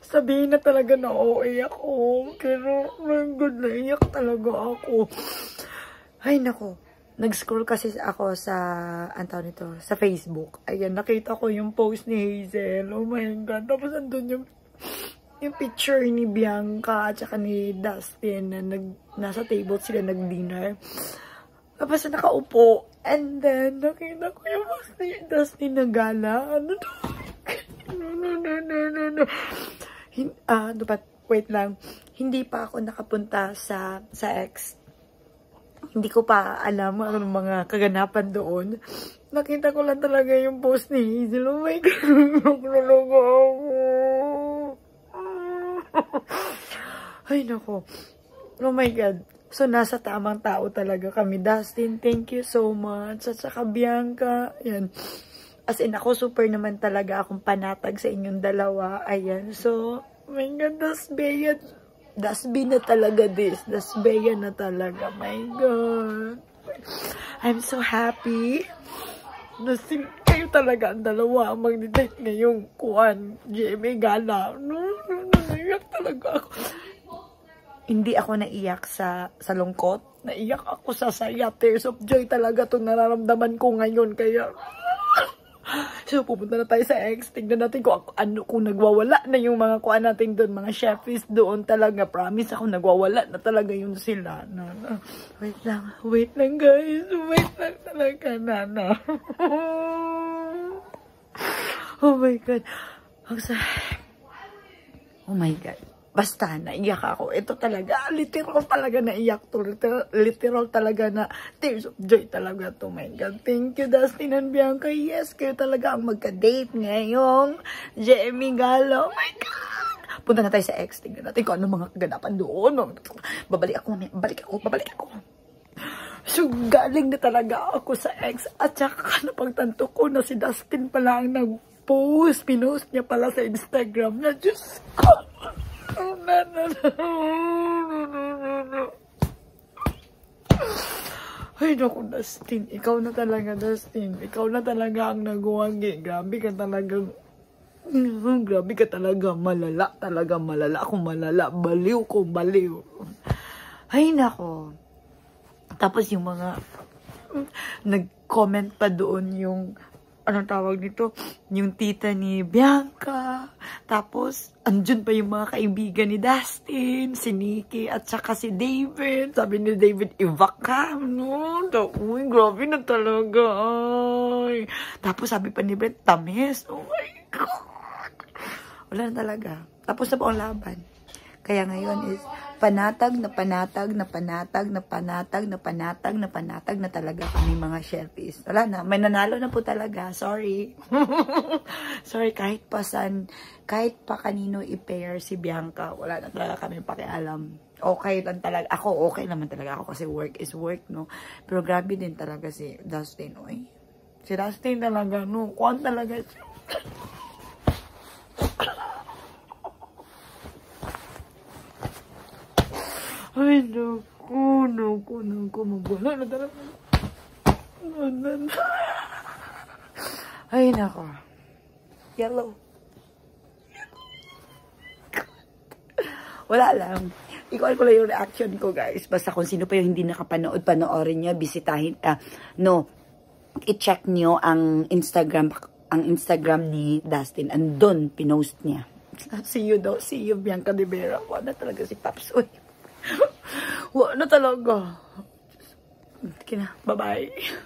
Sabihin na talaga na OA ako. Pero, my God, naiyak talaga ako. Ay, nako. Nag-scroll kasi ako sa, sa Facebook. Ayan, nakita ko yung post ni Hazel. Oh my God. Tapos andun yung picture ni Bianca at saka ni Dustin na nasa table sila nag-dinner. Tapos nakaupo. And then, nakita ko yung post ni Dustin na gala. Ano to? No. Wait lang. Hindi pa ako nakapunta sa X. Hindi ko pa alam ang mga kaganapan doon. Nakita ko lang talaga yung post ni Hazel. Oh my God. Ay, nako. Oh my God. So, nasa tamang tao talaga kami. Dustin, thank you so much. At saka Bianca. Ayan. As in, ako super naman talaga akong panatag sa inyong dalawa. Ayan. So, oh my God, Dasbe na talaga this. Dasbeya na talaga. My God. I'm so happy. Kayo talaga ang dalawa mag-date ngayong GMA Gala. Naiyak talaga ako. Hindi ako naiyak sa lungkot. Naiyak ako sa saya. Tears of joy talaga itong nararamdaman ko ngayon. Kaya... So, pupunta na tayo sa X. Tignan natin kung nagwawala na yung mga kuha natin doon. Mga chefs doon talaga. Promise ako, nagwawala na talaga yun sila. Wait lang guys. Wait lang talaga, Nana. Oh my God. Oh my God. Basta, naiyak ako. Ito talaga, literal talaga naiyak to. Literal talaga na tears of joy talaga to. My God. Thank you, Dustin and Bianca. Yes, kayo talaga ang magka-date ngayong GMA Gala. Oh my God. Punta na tayo sa X. Tingnan natin kung ano mga kaganapan doon. Babalik ako. So, galing na talaga ako sa X. At saka napagtanto ko na si Dustin pala ang nag-post. Pinost niya pala sa Instagram na, Diyos ko. Ay, naku, Dustin. Ikaw na talaga, Dustin. Ikaw na talaga ang nagwagi. Grabe ka talaga. Malala. Talaga malala. Ako malala. Baliw ko, baliw. Ay, nako. Tapos yung mga nag-comment pa doon yung anong tawag nito? Yung tita ni Bianca. Tapos, andun pa yung mga kaibigan ni Dustin, si Nikki, at saka si David. Sabi ni David, Ivak ka. No? Uy, grabe na talaga. Ay. Tapos, sabi pa ni Brent, tamis. Oh my God. Wala na talaga. Tapos na po ang laban. Kaya ngayon is, panatag na talaga kami mga shelfies. Wala na, may nanalo na po talaga. Sorry. Sorry, kahit pa kanino i-pair si Bianca, wala na talaga kami pakialam. Okay lang talaga. Ako, okay naman talaga ako kasi work is work, no? Pero grabe din talaga si Dustin, oy. Si Dustin talaga, no? Kuwan talaga siya. Ay, naku, magwala na talaga. Ay, naku. Yellow. Wala lang. Ikaw ko lang yung reaction ko, guys. Basta kung sino pa yung hindi nakapanood, panoorin nyo, bisitahin, i-check nyo ang Instagram ni Dustin. Andun, pinost niya. See you daw. See you, Bianca de Vera. Wala talaga si Paps. Uy. Wala talaga. Bye-bye.